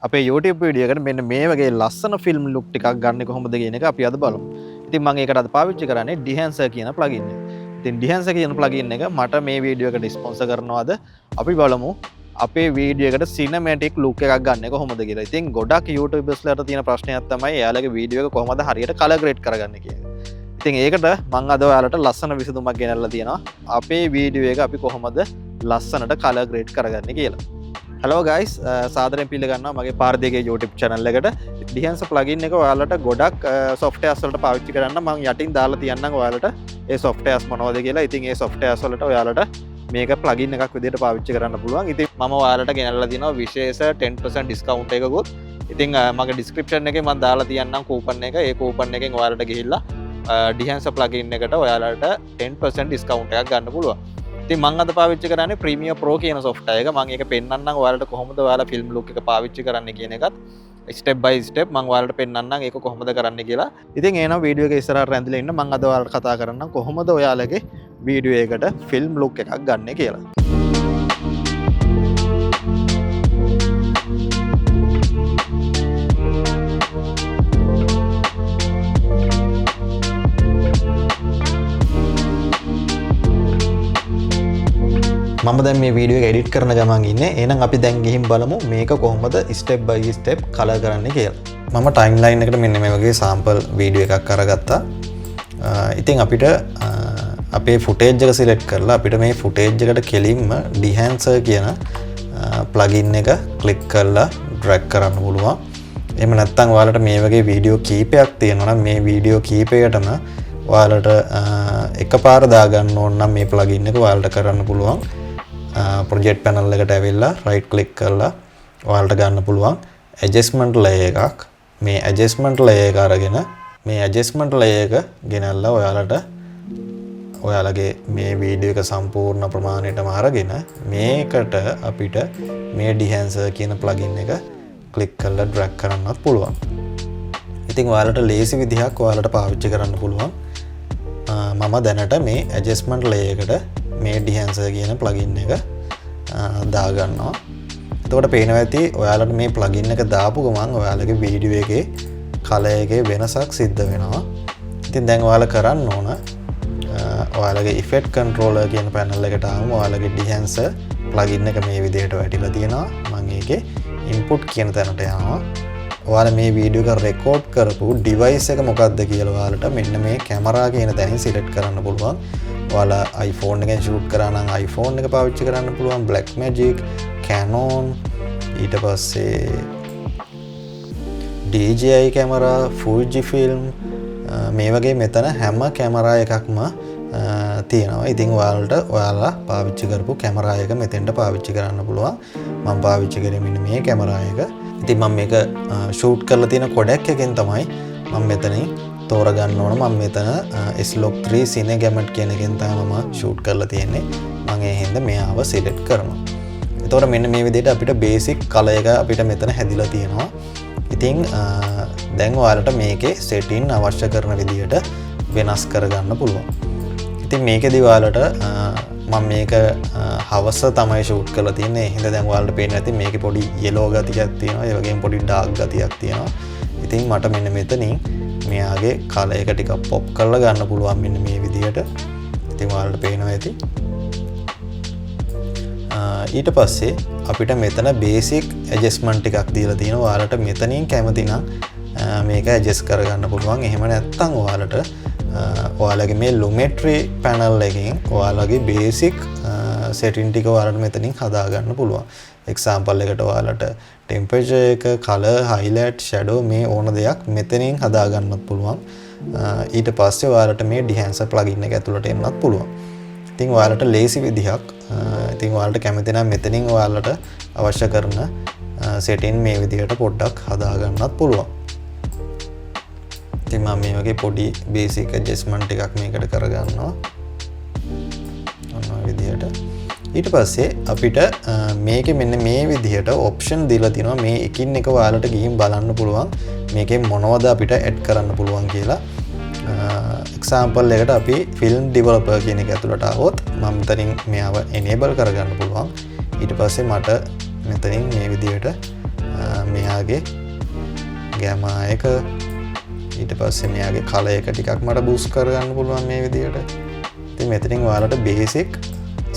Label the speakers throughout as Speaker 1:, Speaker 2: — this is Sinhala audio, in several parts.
Speaker 1: අපේ YouTube වීඩියෝ එකට මෙන්න මේ වගේ ලස්සන ෆිල්ම් ලුක් ටිකක් ගන්න කොහොමද කියන එක අපි අද බලමු. ඉතින් මම ඒකට අද පාවිච්චි කරන්නේ Dehancer කියන ප්ලගින් එක. ඉතින් Dehancer කියන ප්ලගින් එක මට මේ වීඩියෝ එකට ස්පොන්සර් කරනවාද අපි බලමු. අපේ වීඩියෝ එකට සිනමැටික් ලුක් එකක් ගන්න කොහොමද කියලා. ඉතින් ගොඩක් YouTubersලාට තියෙන ප්‍රශ්නයක් තමයි එයාලගේ වීඩියෝ එක කොහොමද හරියට කලර් ග්‍රේඩ් කරගන්නේ කියන එක. ඉතින් ඒකට මම අද ඔයාලට ලස්සන විසඳුමක් ගෙනල්ලා තියෙනවා. අපේ වීඩියෝ එක අපි කොහොමද ලස්සනට කලර් ග්‍රේඩ් කරගන්නේ කියලා. Hello guys, සාදරයෙන් පිළිගන්නවා මගේ පාරදීගේ YouTube channel එකට. Dehancer plugin එක ඔයාලට ගොඩක් softwares වලට පාවිච්චි කරන්න මම යටින් දාලා තියන්නම් ඔයාලට ඒ softwares මොනවද කියලා. ඉතින් ඒ softwares වලට ඔයාලට මේක plugin එකක් විදිහට පාවිච්චි කරන්න පුළුවන්. ඉතින් මම ඔයාලට ගෙනල්ලා තියෙනවා විශේෂ 10% discount එකකුත්. ඉතින් මගේ description එකේ මම දාලා තියන්නම් coupon එක. ඒ coupon එකෙන් ඔයාලට ගිහිල්ලා Dehancer plugin එකට ඔයාලට 10% discount එකක් ගන්න පුළුවන්. ඉතින් මම අද පාවිච්චි කරන්නේ Premiere Pro කියන software එක. මම ඒක පෙන්නන්නම් ඔයාලට කොහොමද ඔයාලා film look එක පාවිච්චි කරන්න කියන එකත් step by step මම ඔයාලට පෙන්නන්නම් ඒක කොහොමද කරන්න කියලා. ඉතින් එහෙනම් වීඩියෝ එක ඉස්සරහට රැඳිලා ඉන්න මම අද ඔයාලට කතා කරන්නම් කොහොමද ඔයාලගේ වීඩියෝ එකට film look එකක් ගන්න කියලා. මම දැන් මේ වීඩියෝ එක එඩිට් කරන ගමන් ඉන්නේ. එහෙනම් අපි දැන් ගිහින් බලමු මේක කොහොමද step by step color කරන්නේ කියලා. මම timeline එකට මෙන්න මේ වගේ sample වීඩියෝ එකක් අරගත්තා. ඉතින් අපිට අපේ footage එක select කරලා අපිට මේ footage එකට කෙලින්ම Dehancer කියන plugin එක click කරලා drag කරන්න පුළුවන්. එහෙම නැත්නම් ඔයාලට මේ වගේ වීඩියෝ කීපයක් තියෙනවා නම් මේ වීඩියෝ කීපයකටම ඔයාලට එකපාර දාගන්න ඕන නම් මේ plugin එක ඔයාලට කරන්න පුළුවන්. project panel එකට ඇවිල්ලා right click කරලා ඔයාලට ගන්න පුළුවන් adjustment layer එකක්. මේ adjustment layer එක අරගෙන මේ adjustment layer එක ගෙනල්ලා ඔයාලගේ මේ වීඩියෝ එක සම්පූර්ණ ප්‍රමාණයටම අරගෙන මේකට අපිට මේ Dehancer කියන plugin එක click කරලා drag කරන්නත් පුළුවන්. ඉතින් ඔයාලට ලේසි විදිහක් ඔයාලට පාවිච්චි කරන්න පුළුවන්. මම දැනට මේ adjustment layer එකට මේ Dehancer කියන plugin එක දාගන්නවා. එතකොට පේනවා ඇති ඔයාලට මේ plugin එක දාපු ගමන් ඔයාලගේ වීඩියෝ එකේ color එකේ වෙනසක් සිද්ධ වෙනවා. ඉතින් දැන් ඔයාලා කරන්න ඕන ඔයාලගේ effect controller කියන panel එකට ආවම ඔයාලගේ Dehancer plugin එක මේ විදිහට වැටිලා තියෙනවා. මම ඒකේ input කියන තැනට යනවා. ඔයාලා මේ වීඩියෝ එක රෙකෝඩ් කරපු device එක මොකක්ද කියලා ඔයාලට මෙන්න මේ කැමරා කියන තැනින් select කරන්න පුළුවන්. ඔයාලා iPhone එකෙන් shoot කරා නම් iPhone එක පාවිච්චි කරන්න පුළුවන්. Blackmagic, Canon, ඊට පස්සේ DJI camera, Fujifilm මේ වගේ මෙතන හැම කැමරා එකක්ම තියෙනවා. ඉතින් ඔයාලා පාවිච්චි කරපු කැමරා එක මෙතෙන්ට පාවිච්චි කරන්න පුළුවන්. මම පාවිච්චි කරේ මෙන්න මේ කැමරා එක. ඉතින් මම මේක shoot කරලා තියෙන කොඩැක් එකෙන් තමයි මම මෙතනින් තෝරගන්න ඕන. මම මෙතන S-Log3 Cine Gamut කියන එකෙන් තමයි මම shoot කරලා තියෙන්නේ. මම ඒ හින්දා මෙයාව select කරනවා. එතකොට මෙන්න මේ විදිහට අපිට basic color එක අපිට මෙතන හැදිලා තියෙනවා. ඉතින් දැන් ඔයාලට මේකේ setting අවශ්‍ය කරන විදිහට වෙනස් කරගන්න පුළුවන්. ඉතින් මේකෙදි ඔයාලට මම මේක හවස තමයි shoot කරලා තියෙන්නේ. ඒ හින්දා දැන් ඔයාලට පේන්නේ නැති මේකේ පොඩි yellow ගතියක් තියෙනවා. ඒ වගේම පොඩි dark ගතියක් තියෙනවා. ඉතින් මට මෙන්න මෙතනින් මෙයාගේ color එක ටිකක් pop කරලා ගන්න පුළුවන් මෙන්න මේ විදිහට. ඉතින් ඔයාලට පේනවා ඇති. ඊට පස්සේ අපිට මෙතන basic adjustment ටිකක් දීලා තියෙනවා. ඔයාලට මෙතනින් කැමති නම් මේක adjust කරගන්න පුළුවන්. එහෙම නැත්නම් ඔයාලගේ මේ Lumetri panel එකෙන් ඔයාලගේ basic setting ටික ඔයාලට මෙතනින් හදා ගන්න පුළුවන්. example එකට ඔයාලට temperature එක, color, highlight, shadow මේ ඕන දෙයක් මෙතනින් හදා ගන්නත් පුළුවන්. ඊට පස්සේ ඔයාලට මේ Dehancer plugin එක ඇතුළට එන්නත් පුළුවන්. ඉතින් ඔයාලට ලේසි විදිහක් ඉතින් ඔයාලට කැමති නම් මෙතනින් ඔයාලට අවශ්‍ය කරන setting මේ විදිහට පොඩ්ඩක් හදා ගන්නත් පුළුවන්. ඉතින් මම මේ වගේ පොඩි basic adjustment ටිකක් මේකට කරගන්නවා. ඔන්න විදිහට. ඊට පස්සේ අපිට මේකේ මෙන්න මේ විදිහට option දීලා තිනවා. මේ එකින් එක ඔයාලට ගිහින් බලන්න පුළුවන් මේකේ මොනවද අපිට add කරන්න පුළුවන් කියලා. example එකට අපි film developer කියන එක ඇතුළට આવොත් මම මෙතනින් මෙයාව enable කරගන්න පුළුවන්. ඊට පස්සේ මට මෙතනින් මේ විදිහට
Speaker 2: මෙයාගේ ගැමා එක ඊට පස්සේ මෙයාගේ කලර් එක ටිකක් මට බූස්ට් කරගන්න පුළුවන් මේ විදිහට. ඉතින් මෙතනින් ඔයාලට බේසික්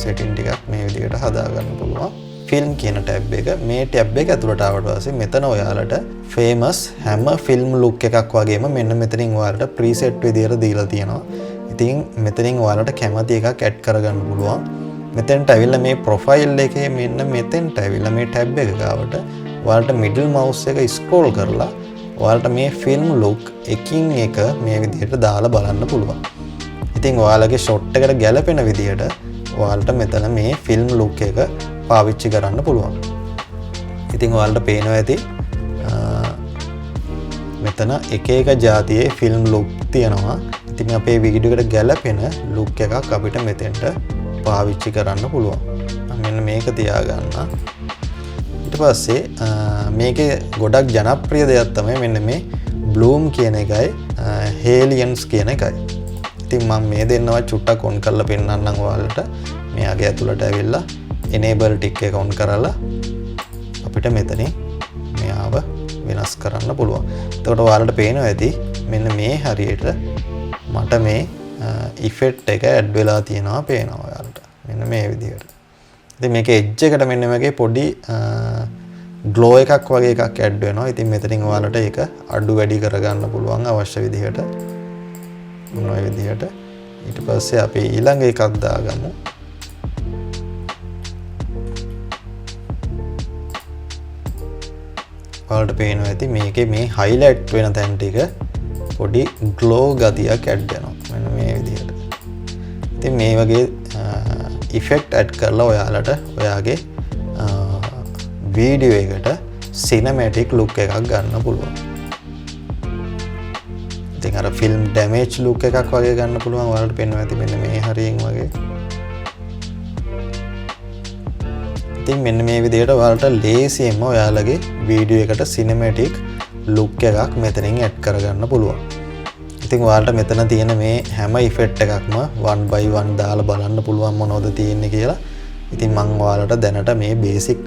Speaker 2: සෙටින් ටිකක් මේ විදිහට හදාගන්න පුළුවන්. ෆිල්ම් කියන ටැබ් එක මේ ටැබ් එක ඇතුළට ආවට පස්සේ මෙතන ඔයාලට ෆේමස් හැම ෆිල්ම් ලුක් එකක් වගේම මෙන්න මෙතනින් ඔයාලට ප්‍රීසෙට් විදියට දීලා තියෙනවා. ඉතින් මෙතනින් ඔයාලට කැමති එකක් ඇඩ් කරගන්න පුළුවන්. මෙතෙන්ට ඇවිල්ලා මේ ප්‍රොෆයිල් එකේ මෙන්න මෙතෙන්ට ඇවිල්ලා මේ ටැබ් එක ගාවට ඔයාලට මිඩල් මවුස් එක ස්ක්‍රෝල් කරලා ඔයාලට මේ ෆිල්ම් ලුක් එකින් එක මේ විදිහට දාලා බලන්න පුළුවන්. ඉතින් ඔයාලගේ ෂොට් එකට ගැලපෙන විදිහට ඔයාලට මෙතන මේ ෆිල්ම් ලුක් එක පාවිච්චි කරන්න පුළුවන්. ඉතින් ඔයාලට පේනවා ඇති මෙතන එක එක જાතියේ ෆිල්ම් ලුක් තියෙනවා. ඉතින් අපේ වීඩියෝ එකට ගැලපෙන ලුක් එකක් අපිට මෙතෙන්ට පාවිච්චි කරන්න පුළුවන්. මෙන්න මේක තියාගන්න. ඊට පස්සේ මේකේ ගොඩක් ජනප්‍රිය දෙයක් තමයි මෙන්න මේ බ්ලූම් කියන එකයි හේලියන්ස් කියන එකයි. ඉතින් මම මේ දෙන්නවා චුට්ටක් ඔන් කරලා පෙන්නන්නම් ඔයාලට. මෙයාගේ ඇතුළට ඇවිල්ලා enable tick එක on කරලා අපිට මෙතනින් මෙයාව වෙනස් කරන්න පුළුවන්. එතකොට ඔයාලට පේනවා ඇති මෙන්න මේ හරියට මට මේ ඉෆෙක්ට් එක ඇඩ් වෙලා තියෙනවා පේනවා ඔයාලට. මෙන්න මේ විදිහට. ඉතින් මේකේ එජ් එකට මෙන්න මේකේ පොඩි ග්ලෝ එකක් වගේ එකක් ඇඩ් වෙනවා. ඉතින් මෙතනින් ඔයාලට ඒක අඩු වැඩි කරගන්න පුළුවන් අවශ්‍ය විදිහට. මොන විදිහට. ඊට පස්සේ අපි ඊළඟ එකක් දාගමු. ඔයාලට පේනවා ඇති මේකේ මේ highlight වෙන තැන් ටික පොඩි glow ගතියක් ඇඩ් වෙනවා. මෙන්න මේ විදිහට. ඉතින් මේ වගේ effect add කරලා ඔයාලට ඔයාගේ වීඩියෝ එකට cinematic look එකක් ගන්න පුළුවන්. ඉතින් අර film damage look එකක් වගේ ගන්න පුළුවන්. ඔයාලට පේනවා ඇති මෙන්න මේ හරියෙන් වගේ. ඉතින් මෙන්න මේ විදිහට ඔයාලට ලේසියෙන්ම ඔයාලගේ වීඩියෝ එකට සිනමැටික් ලුක් එකක් මෙතනින් ඇඩ් කරගන්න පුළුවන්. ඉතින් ඔයාලට මෙතන තියෙන මේ හැම ඉෆෙක්ට් එකක්ම 1 by 1 දාලා බලන්න පුළුවන් මොනවද තියෙන්නේ කියලා. ඉතින් මම ඔයාලට දැනට මේ බේසික්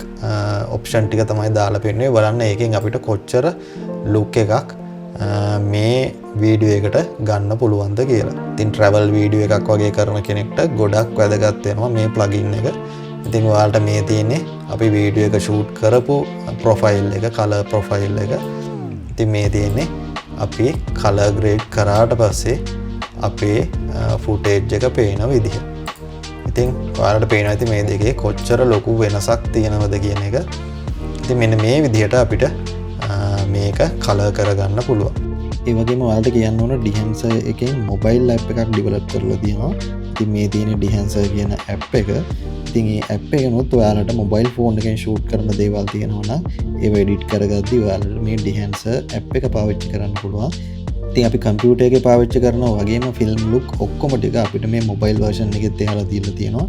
Speaker 2: ඔප්ෂන් ටික තමයි දාලා පෙන්නන්නේ. බලන්න ඒකෙන් අපිට කොච්චර ලුක් එකක් මේ වීඩියෝ එකට ගන්න පුළුවන්ද කියලා. ඉතින් travel වීඩියෝ එකක් වගේ කරන කෙනෙක්ට ගොඩක් වැදගත් වෙනවා මේ ප්ලගින් එක. ඉතින් ඔයාලට මේ තියෙන්නේ අපි වීඩියෝ එක ෂූට් කරපු ප්‍රොෆයිල් එක, කලර් ප්‍රොෆයිල් එක. ඉතින් මේ තියෙන්නේ අපි කලර් ග්‍රේඩ් කරාට පස්සේ අපේ ෆුටේජ් එක පේන විදිහ. ඉතින් ඔයාලට පේනවා ඇති මේ දෙකේ කොච්චර ලොකු වෙනසක් තියෙනවද කියන එක. ඉතින් මෙන්න මේ විදිහට අපිට මේක කලර් කරගන්න පුළුවන්. ඒ වගේම ඔයාලට කියන්න ඕන Dehancer එකෙන් මොබයිල් ඇප් එකක් ඩෙවලොප් කරලා තියෙනවා. ඉතින් මේ තියෙන Dehancer කියන ඇප් එක. ඉතින් මේ ඇප් එකනොත් ඔයාලට මොබයිල් ෆෝන් එකෙන් ෂූට් කරන දේවල් තියෙනවා නම් ඒව එඩිට් කරගද්දී ඔයාලට මේ Dehancer ඇප් එක පාවිච්චි කරන්න පුළුවන්. ඉතින් අපි කම්පියුටර් එකේ පාවිච්චි කරනවා වගේම ෆිල්ම් ලුක් ඔක්කොම ටික අපිට මේ මොබයිල් වර්ෂන් එකෙත් එහලා දීලා තියෙනවා.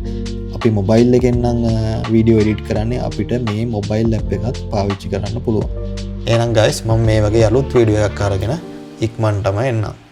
Speaker 2: අපි මොබයිල් එකෙන් නම් වීඩියෝ එඩිට් කරන්නේ අපිට මේ මොබයිල් ඇප් එකත් පාවිච්චි කරන්න පුළුවන්. එහෙනම් guys මම මේ වගේ අලුත් වීඩියෝ එකක් අරගෙන ඉක්මනටම එන්නම්.